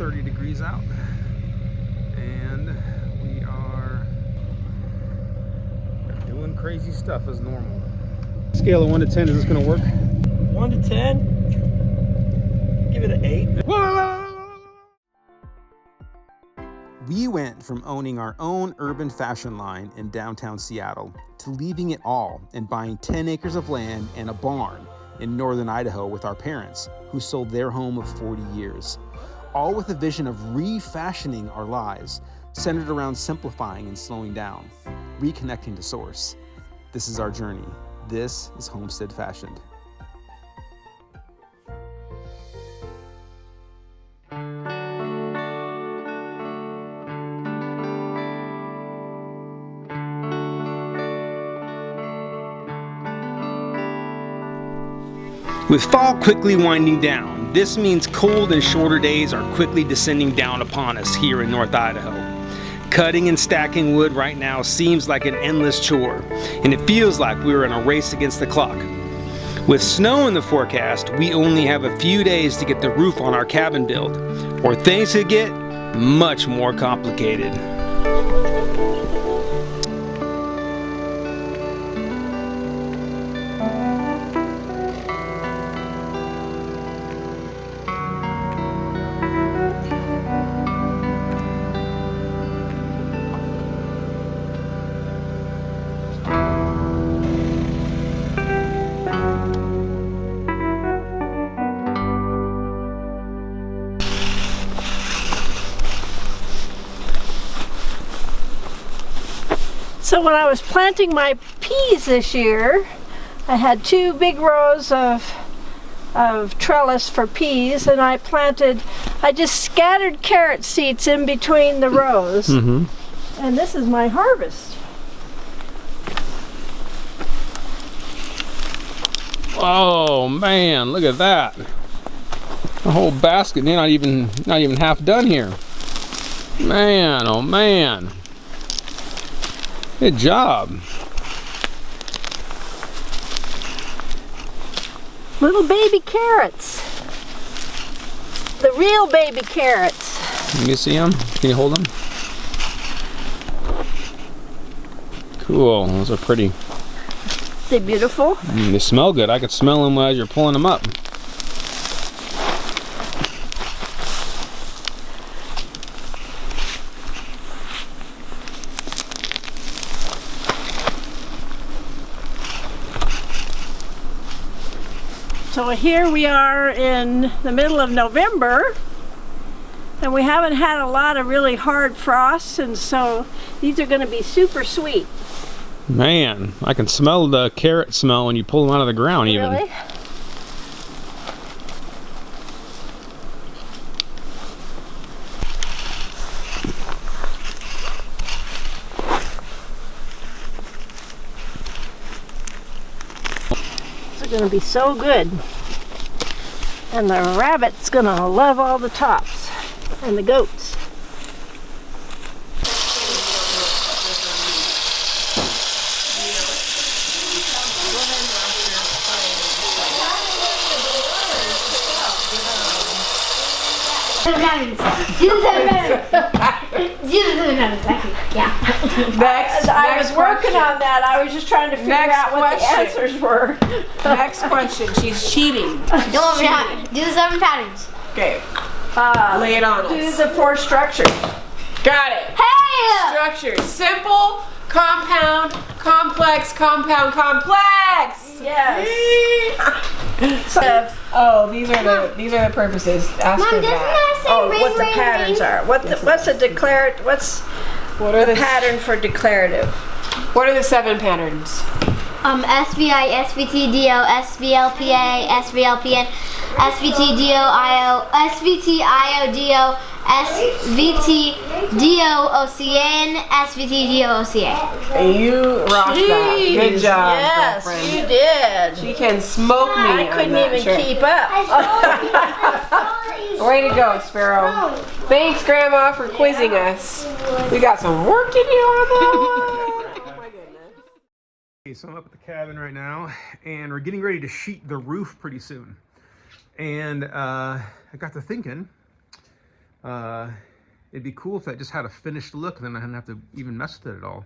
30 degrees out, and we are doing crazy stuff as normal. Scale of 1 to 10, is this gonna work? 1 to 10? Give it an 8. We went from owning our own urban fashion line in downtown Seattle to leaving it all and buying 10 acres of land and a barn in northern Idaho with our parents, who sold their home of 40 years. All with a vision of refashioning our lives, centered around simplifying and slowing down, reconnecting to source. This is our journey. This is Homestead Fashioned. With fall quickly winding down, this means cold and shorter days are quickly descending down upon us here in North Idaho. Cutting and stacking wood right now seems like an endless chore, and it feels like we're in a race against the clock. With snow in the forecast, we only have a few days to get the roof on our cabin built, or things could get much more complicated. So when I was planting my peas this year, I had 2 big rows of trellis for peas, and I just scattered carrot seeds in between the rows. And this is my harvest. Oh man, look at that. A whole basket, not even half done here. Man, oh man. Good job. Little baby carrots. The real baby carrots. Can you see them? Can you hold them? Cool, those are pretty. They're beautiful. They smell good. I could smell them as you're pulling them up. So here we are in the middle of November, and we haven't had a lot of really hard frosts, and so these are going to be super sweet. Man, I can smell the carrot smell when you pull them out of the ground even. Really? Going to be so good, and the rabbit's going to love all the tops, and the goats. I was working on that. I was just trying to figure out what the answers were. Next question. She's cheating. Do the 7 patterns. Okay. Lay it on us. Do the 4 structures. Got it. Hey! Structures. Simple, compound, complex, compound, complex. Yes. Oh, these are the purposes. Ask Mom, her doesn't that. that say ring, What the ring, patterns ring? are. What's a declarative? What are the pattern for declarative? What are the 7 patterns? SVI, SVT, DO, SVLPA, SVLPN, SVT, DO, IO, SVT, IO, DO, SVT, DO, OCN, SVT, DO, OCA. You rocked that. Good job, Yes, girlfriend. you did. She can smoke me. I couldn't even keep up. Way to go, Sparrow. Thanks, Grandma, for quizzing us. We got some work to do on that. Oh my goodness. Okay, so I'm up at the cabin right now, and we're getting ready to sheet the roof pretty soon. And I got to thinking, It'd be cool if that just had a finished look, and then I didn't have to even mess with it at all.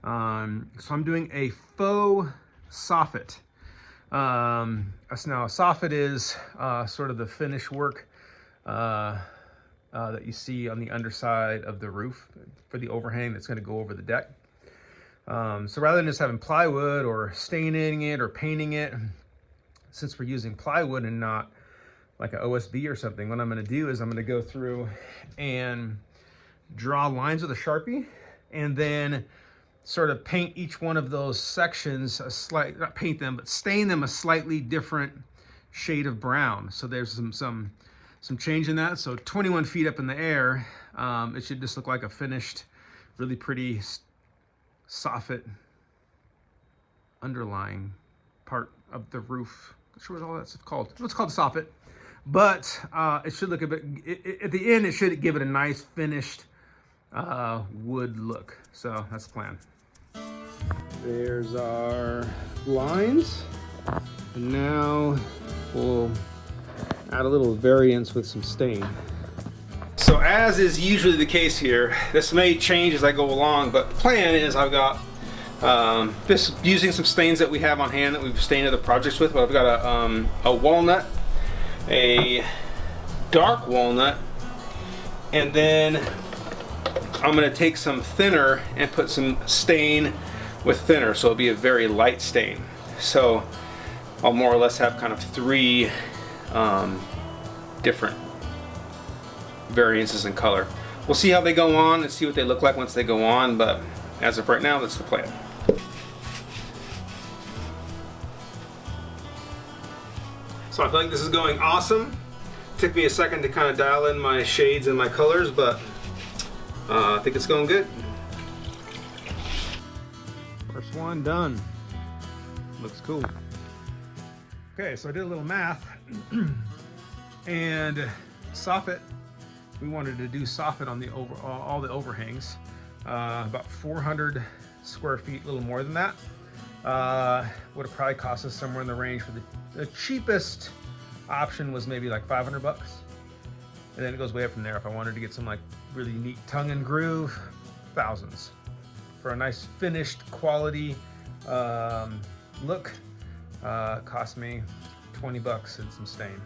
So I'm doing a faux soffit. So now a soffit is sort of the finish work that you see on the underside of the roof for the overhang that's going to go over the deck. So rather than just having plywood or staining it or painting it, since we're using plywood and not like an OSB or something, what I'm going to do is I'm going to go through and draw lines with a Sharpie, and then sort of paint each one of those sections not paint them, but stain them a slightly different shade of brown. So there's some change in that. So 21 feet up in the air, it should just look like a finished, really pretty soffit underlying part of the roof. Not sure what all that's called. It's called a soffit, but it should look a bit. At the end, it should give it a nice finished wood look. So that's the plan. There's our lines, and now we'll add a little variance with some stain. So as is usually the case here, this may change as I go along, but the plan is I've got just using some stains that we have on hand that we've stained other projects with, but I've got a walnut, a dark walnut, and then I'm going to take some thinner and put some stain with thinner, so it'll be a very light stain. So I'll more or less have kind of three different variances in color. We'll see how they go on and see what they look like once they go on, but as of right now, that's the plan. So I feel like this is going awesome. Took me a second to kind of dial in my shades and my colors, but I think it's going good. First one done. Looks cool. Okay, so I did a little math and soffit. We wanted to do soffit on the all the overhangs, about 400 square feet, a little more than that. Would have probably cost us somewhere in the range for the cheapest option was maybe like 500 bucks. And then it goes way up from there. If I wanted to get some like really neat tongue and groove, thousands. For a nice finished quality look, cost me 20 bucks and some stain.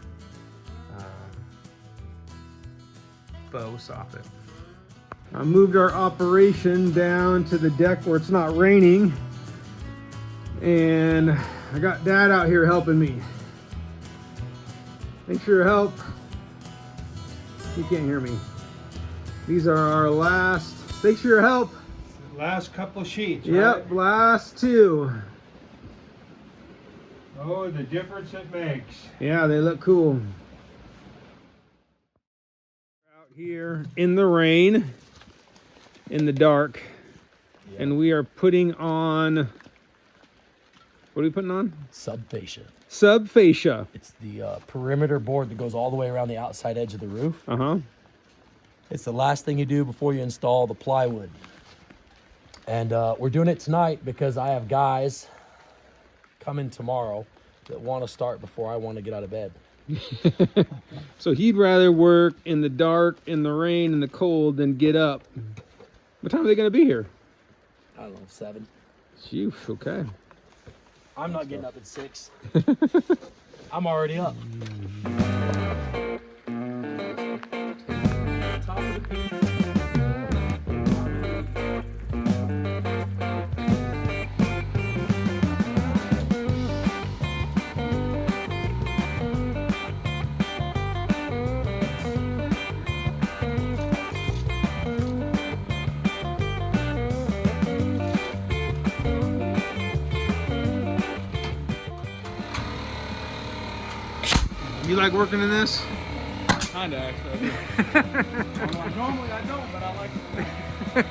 Faux soffit. I moved our operation down to the deck where it's not raining, and I got Dad out here helping me. Thanks for your help. You can't hear me. These are our last. Thanks for your help. Last couple of sheets. Yep, right? last two. Oh, the difference it makes. Yeah, they look cool. Out here in the rain, in the dark, and we are putting on. What are we putting on? Subfascia. Subfascia. It's the perimeter board that goes all the way around the outside edge of the roof. Uh-huh. It's the last thing you do before you install the plywood. And we're doing it tonight because I have guys coming tomorrow that want to start before I want to get out of bed. So he'd rather work in the dark, in the rain, in the cold than get up. What time are they going to be here? I don't know, 7. Phew, okay. I'm not getting up at 6. I'm already up. Top of the peak. You like working in this? Kinda, actually. Normally I don't, but I like it.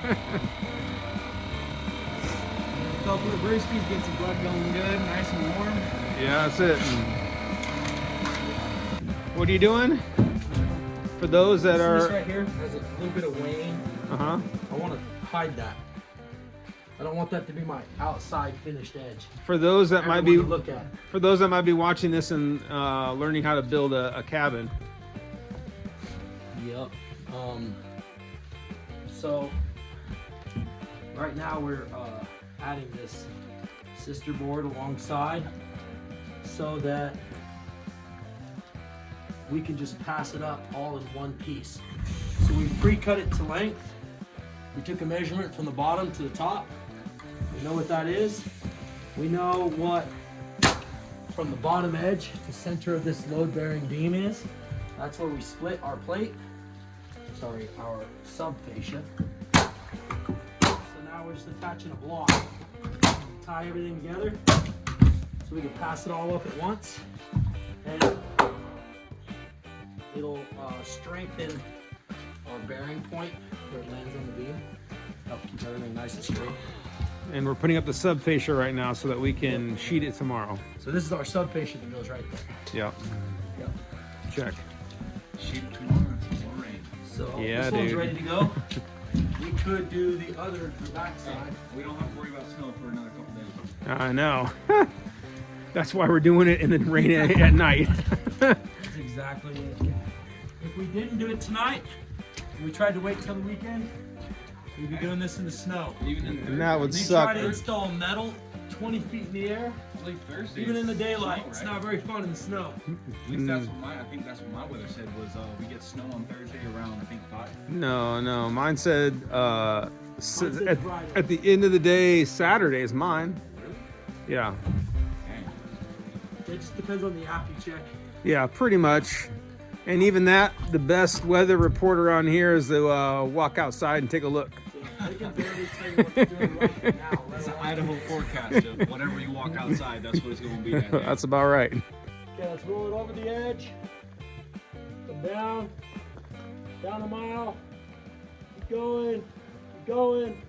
Couple of brewskis, get some blood going good, nice and warm. Yeah, that's it. What are you doing? For those that This are... right here has a little bit of wane. Uh-huh. I want to hide that. I don't want that to be my outside finished edge. For those that might be... Everyone to look at. For those that might be watching this and learning how to build a cabin. Yep. So right now we're adding this sister board alongside so that we can just pass it up all in one piece. So we pre-cut it to length. We took a measurement from the bottom to the top. We know what that is. We know what from the bottom edge to center of this load-bearing beam is. That's where we split our plate. Sorry, our subfascia. So now we're just attaching a block. Tie everything together so we can pass it all up at once. And it'll strengthen our bearing point where it lands on the beam. Help keep everything nice and straight. And we're putting up the subfascia right now so that we can sheet it tomorrow. So this is our subfascia that goes right there. Yep. Yep. Check. Sheep tomorrow or rain. So Yeah, this one's dude. ready to go. We could do the other backside. We don't have to worry about snow for another couple days. I know. That's why we're doing it in the rain at night. That's exactly it. If we didn't do it tonight, and we tried to wait till the weekend, we'd be doing this in the snow. Even in And that would They suck. try to install metal 20 feet in the air, like Thursday. even in the it's daylight. snow, It's right? not very fun in the snow. At least that's what I think that's what my weather said was we get snow on Thursday around I think 5. No. Mine said said at Friday. the end of the day, Saturday is mine. Yeah. It just depends on the app you check. Yeah, pretty much. And even that, the best weather report around here is to walk outside and take a look. They can barely tell you what they're doing right now. It's an Idaho forecast of whenever you walk outside, that's what it's going to be that day. That's about right. Okay, let's roll it over the edge. Come down. Down a mile. Keep going. Keep going.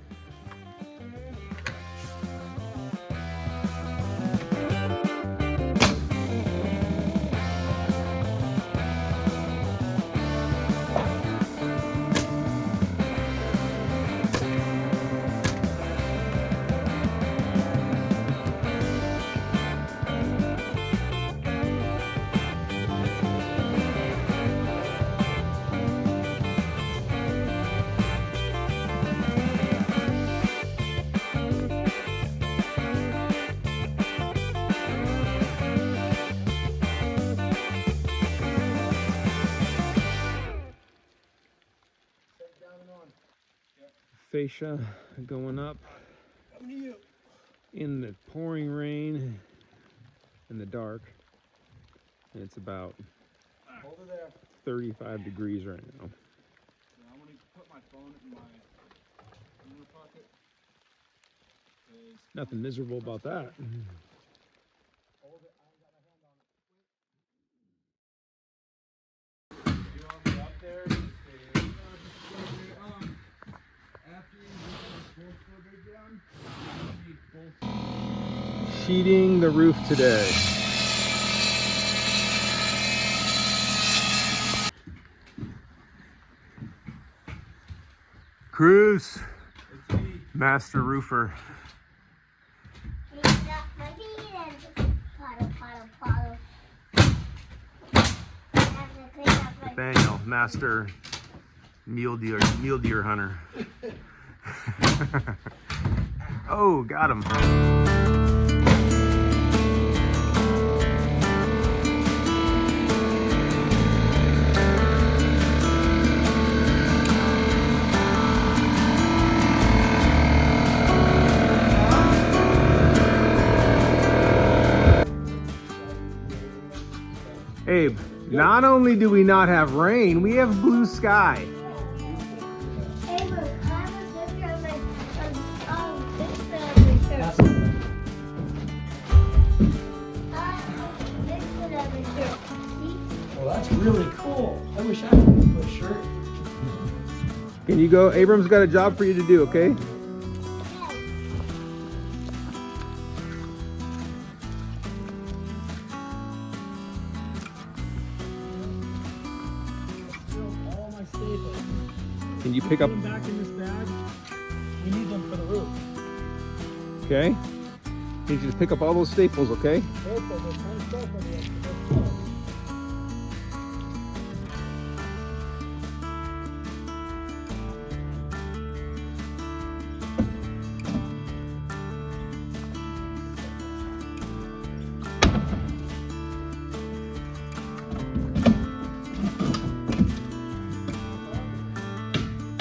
Fascia going up in the pouring rain in the dark. And it's about 35 degrees right now. I'm going to put my phone in my inner pocket. Nothing miserable about that. Sheeting the roof today. Cruz, master roofer. Nathaniel, master mule deer hunter. Oh, got him. Abe, not only do we not have rain, we have blue sky. Well, that's really cool. I wish I could put a shirt. Can you go? Abram's got a job for you to do, okay? All my staples. Can you pick up? Put them back in this bag. We need them for the roof. Okay. Can you just pick up all those staples, okay? Careful, there's kind of stuff on the edge.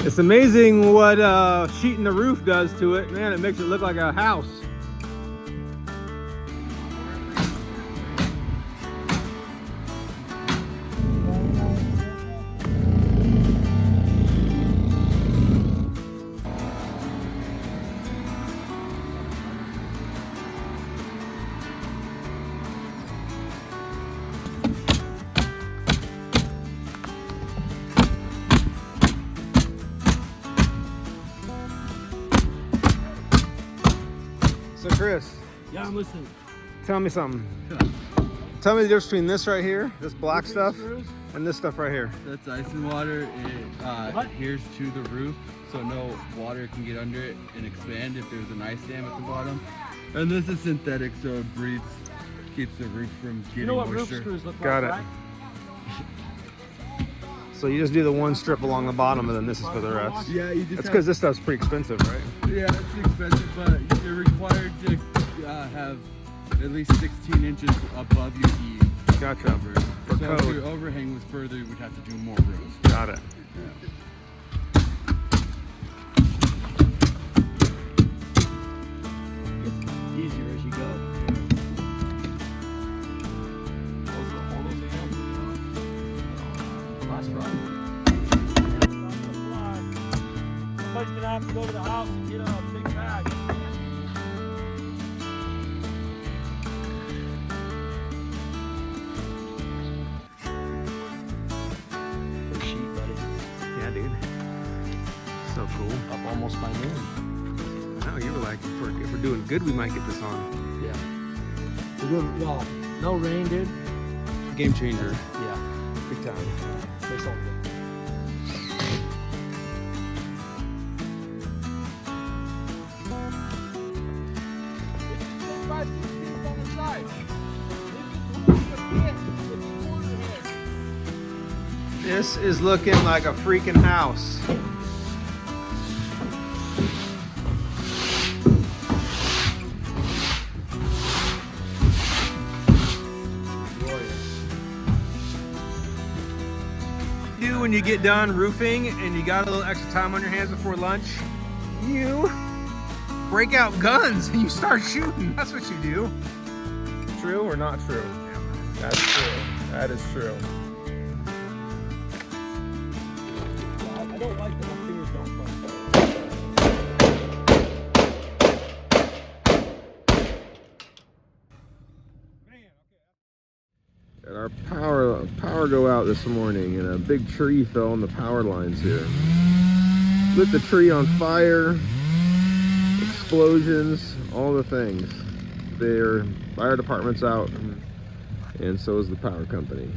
It's amazing what sheeting the roof does to it. Man, it makes it look like a house. So Chris, Yeah, I'm listening. tell me something. Tell me the difference between this right here, this black stuff, and this stuff right here. That's ice and water. It adheres to the roof, so no water can get under it and expand if there's an ice dam at the bottom. And this is synthetic, so it breathes, keeps the roof from getting You know what moisture. roof screws look Got like, it. right? So you just do the one strip along the bottom, and then this is for the rest. Yeah, you just That's have- because this stuff's pretty expensive, right? Yeah, it's expensive, but you're required to have at least 16 inches above your eave Gotcha. covered. For So if code. your overhang was further, you would have to do more rows. Got it. Easier as you go. Nice run. Somebody's gonna have to go to the house and get a big bag. For sheep, buddy. Yeah, dude. So cool. Up almost by noon. No, you were like, if we're doing good, we might get this on. Yeah. We're good. Well, no rain, dude. Game changer. Yeah. Big time. Makes all good. This is looking like a freaking house. Do when you get done roofing and you got a little extra time on your hands before lunch, you break out guns and you start shooting. That's what you do. True or not true? That's true. That is true. I don't like that my fingers don't touch. Had our power go out this morning, and a big tree fell on the power lines here. Lit the tree on fire, explosions, all the things. Their fire department's out, and so is the power company.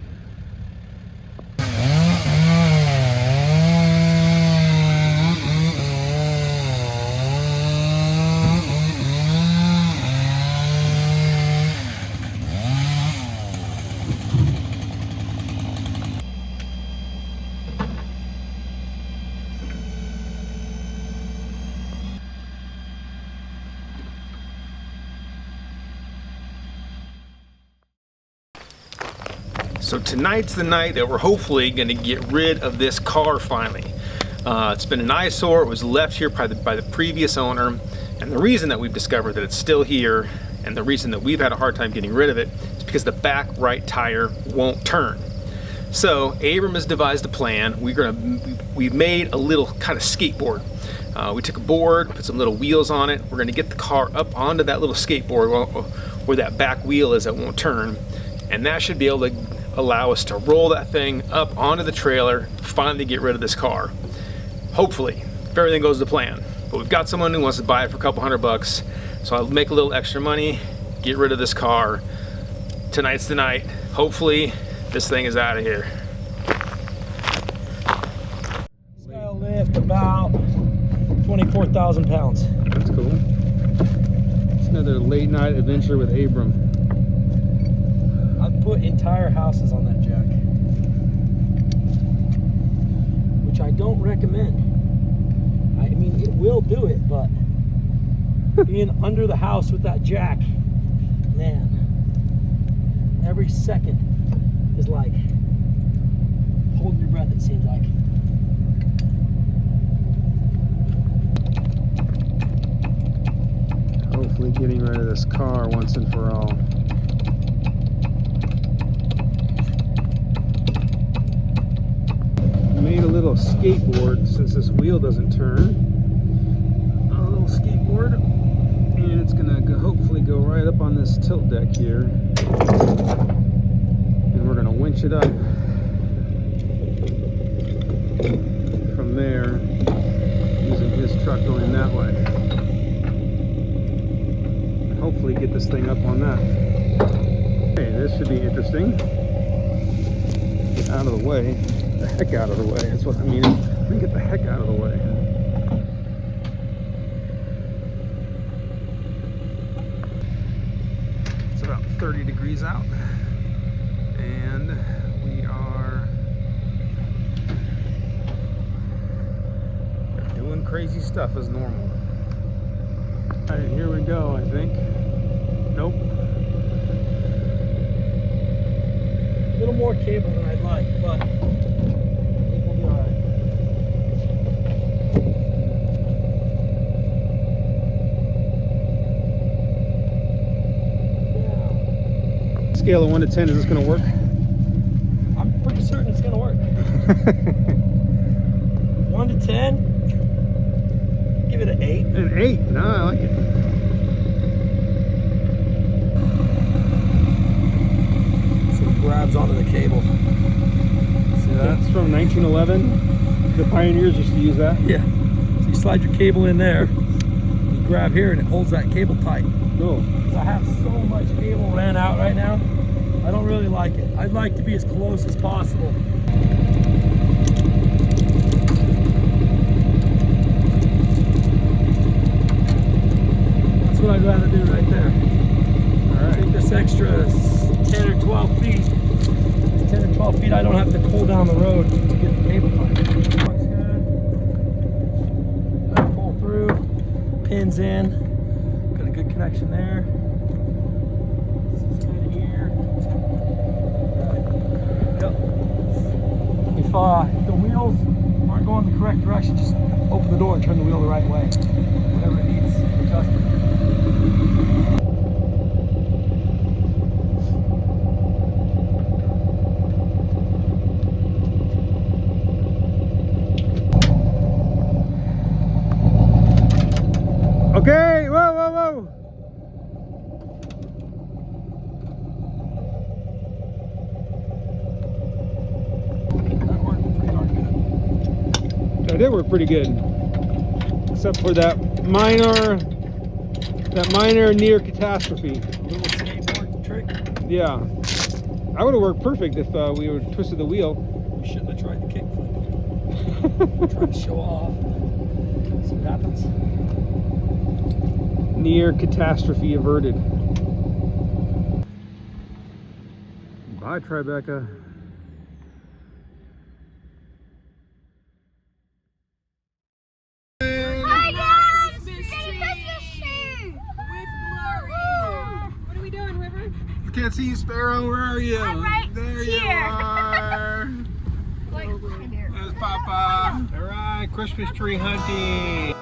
So tonight's the night that we're hopefully going to get rid of this car finally. It's been an eyesore. It was left here by the previous owner, and the reason that we've discovered that it's still here and the reason that we've had a hard time getting rid of it is because the back right tire won't turn. So Abram has devised a plan. We've made a little kind of skateboard. We took a board, put some little wheels on it. We're going to get the car up onto that little skateboard where that back wheel is that won't turn, and that should be able to allow us to roll that thing up onto the trailer, finally get rid of this car. Hopefully, if everything goes to plan. But we've got someone who wants to buy it for a couple $100, so I'll make a little extra money, get rid of this car. Tonight's the night. Hopefully, this thing is out of here. It's gonna lift about 24,000 pounds. That's cool. It's another late night adventure with Abram. I've put entire houses on that jack, which I don't recommend. I mean, it will do it, but being under the house with that jack, man, every second is like holding your breath, it seems like. Finally getting rid of this car once and for all. Made a little skateboard since this wheel doesn't turn. A little skateboard, and it's gonna hopefully go right up on this tilt deck here, and we're gonna winch it up from there using his truck going that way. Hopefully get this thing up on that. Okay, this should be interesting. Get out of the way. The heck out of the way. That's what I mean. Let me get the heck out of the way. It's about 30 degrees out, and we are doing crazy stuff as normal. All right, here we go, I think. Nope. A little more cable than I'd like, but I think we'll be all right. Scale of 1 to 10, is this going to work? I'm pretty certain it's going to work. 1 to 10, give it an 8. An 8? No, I like it. Grabs onto the cable. See that? That's from 1911. The pioneers used to use that. Yeah. So you slide your cable in there, you grab here, and it holds that cable tight. No. Because I have so much cable ran out right now, I don't really like it. I'd like to be as close as possible. That's what I'd rather do right there. All right. Take this extra 10 or 12 feet. 10 or 12 feet, I don't have to pull down the road to get the cable tight. Looks good. Let it pull through. Pins in. Got a good connection there. This is good here. Yep. If the wheels aren't going the correct direction, just open the door and turn the wheel the right way. Whatever it needs adjusting. Okay, whoa, whoa, whoa. That worked pretty darn good. That did work pretty good. Except for that minor near catastrophe. A little skateboard trick. Yeah. I would have worked perfect if we would twisted the wheel. We shouldn't have tried the kickflip. Try to show off. See what happens. Near catastrophe averted. Bye, Tribeca. Hi guys! Christmas tree! With glory. What are we doing, River? I can't see you, Sparrow. Where are you? I'm right there here. You are. Like, right here. There's Papa. All right, Christmas tree hunting.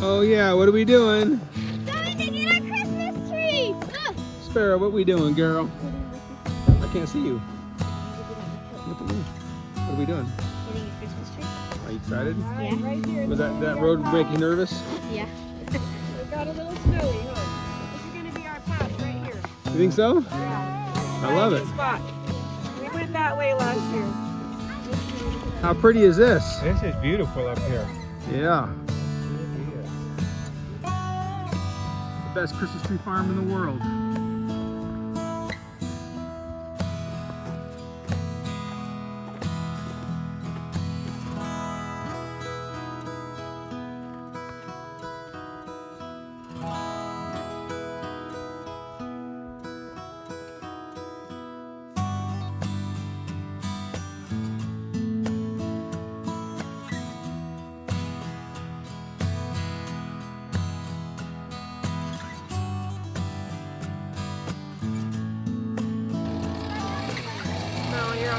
Oh yeah, what are we doing? Going to get our Christmas tree! Look! Sparrow, what are we doing, girl? I can't see you. Look at me. What are we doing? Getting a Christmas tree? Are you excited? Yeah. Right here. Was that road make you nervous? Yeah. We've got a little snowy, huh? This is going to be our path right here. You think so? Yeah. I love it. Spot. We went that way last year. How pretty is this? This is beautiful up here. Yeah. The best Christmas tree farm in the world.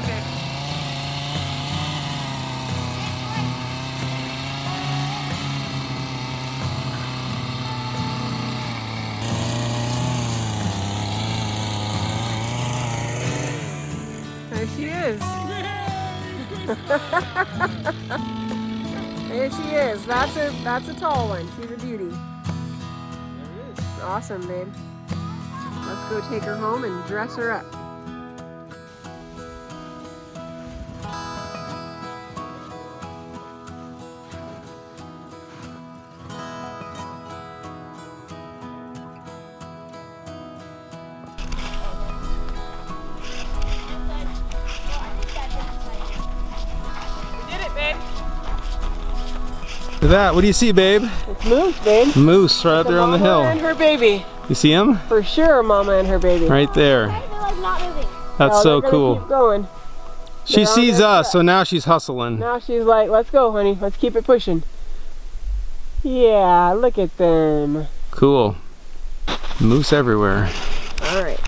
Okay. There she is. There she is. That's a tall one. She's a beauty. Awesome, babe. Let's go take her home and dress her up. Look at that. What do you see, babe? It's Moose, babe. Moose right out there on the hill. Mama and her baby. You see him? For sure, Mama and her baby. Right there. They're like not moving. That's No, so they're gonna cool. Keep going. She They're on sees their us, track. so now she's hustling. Now she's like, let's go, honey. Let's keep it pushing. Yeah, look at them. Cool. Moose everywhere. All right.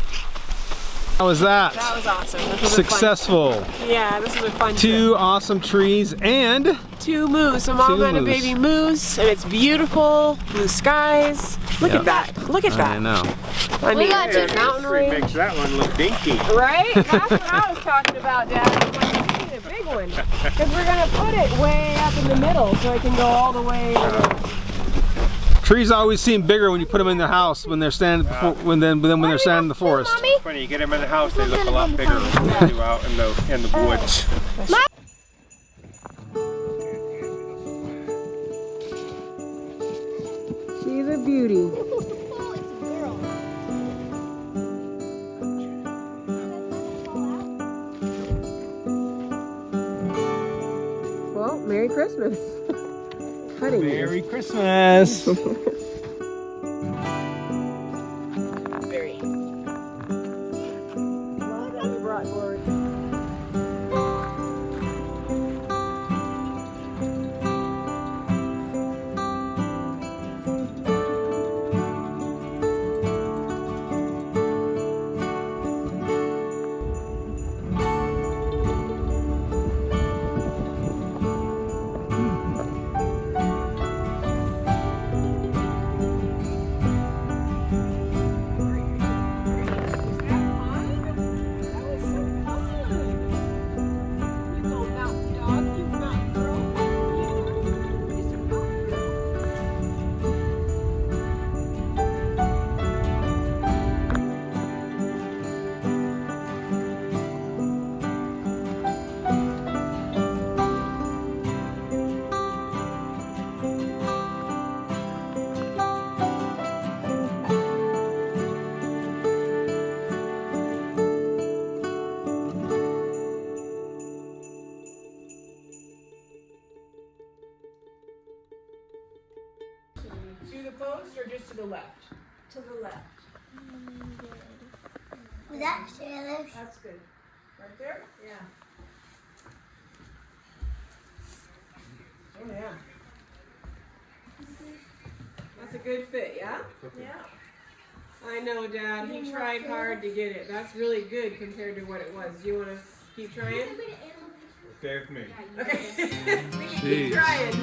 How was that? That was awesome. This was Successful. A fun, yeah, this was a fun Two awesome trees and trip. Two moose, a mama and a moose. baby moose, and it's beautiful. Blue skies. Look Yep. at that. Look at I that. know. I mean, got there's two a mountain range. Makes that one look dinky. Right? That's what I was talking about, Dad. I'm like, we need a big one. Because we're going to put it way up in the middle so it can go all the way. Trees always seem bigger when you put them in the house when they're standing before, when they're standing in the forest. When you get them in the house, they look a lot bigger than they do out in the woods. She's a beauty. Oh, it's a girl. Well, Merry Christmas. Cutting it. Merry Christmas. Berry. What you brought forward? To the post or just to the left? To the left. Was that Shayla? That's good. Right there? Yeah. Oh yeah. That's a good fit, yeah? Yeah. I know, Dad. He tried hard to get it. That's really good compared to what it was. Do you want to keep trying? Okay with me. Okay. We can keep trying.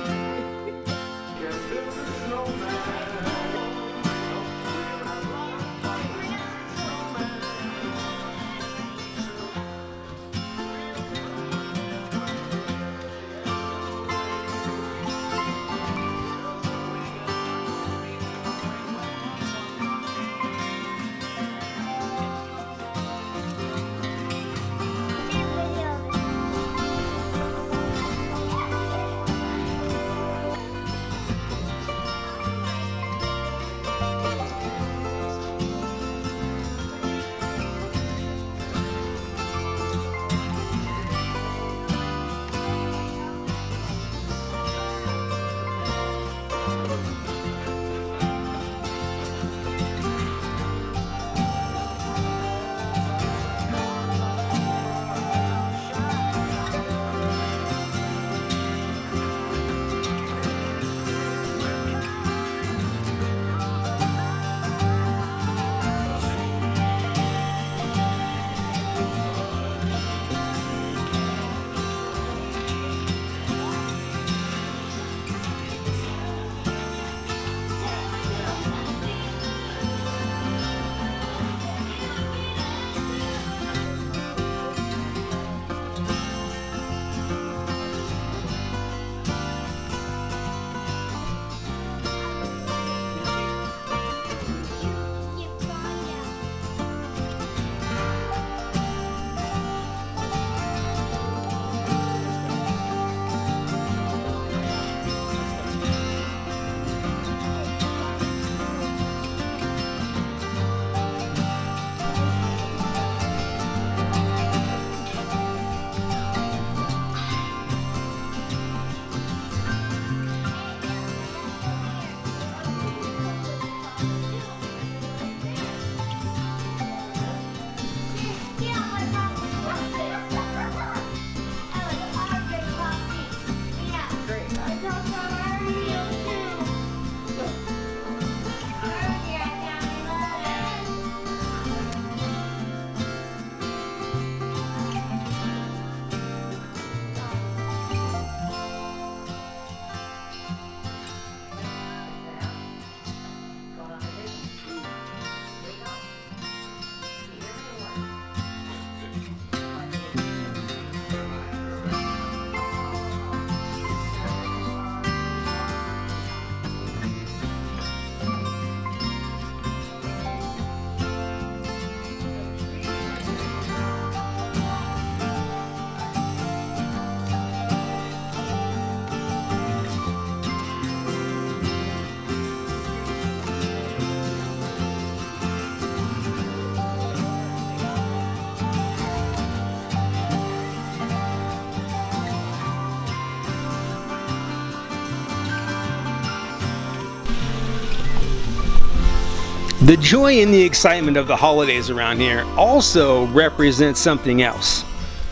The joy and the excitement of the holidays around here also represents something else.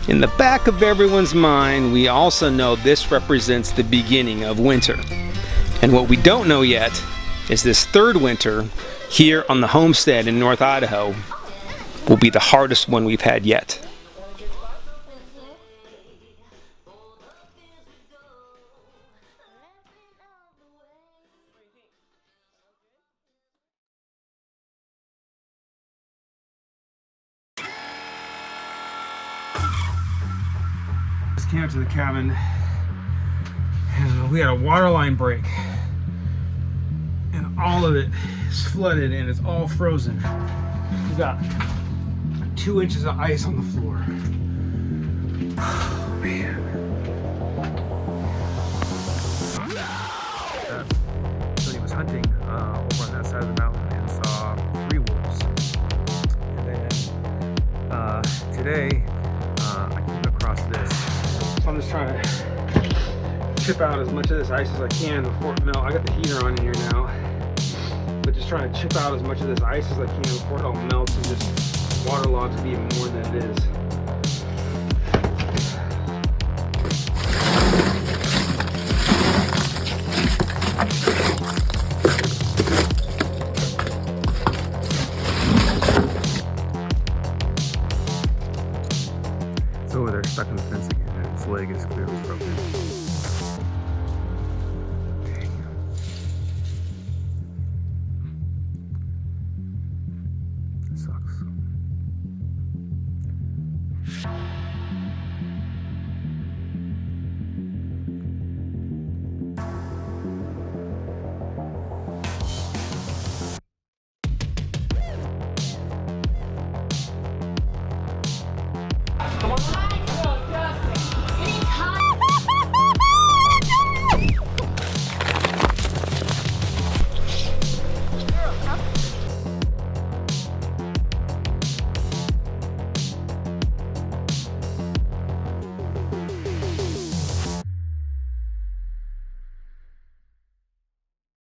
In the back of everyone's mind, we also know this represents the beginning of winter. And what we don't know yet is this third winter here on the homestead in North Idaho will be the hardest one we've had yet. Just came up to the cabin and we had a water line break and all of it is flooded and it's all frozen. We got 2 inches of ice on the floor. Oh man. Somebody was hunting over on that side of the mountain and saw 3 wolves. And then today I came across this. So I'm just trying to chip out as much of this ice as I can before it melts. I got the heater on in here now, but just trying to chip out as much of this ice as I can before it all melts and just waterlogs it even more than it is. It's over there stuck in the fence again, and its leg is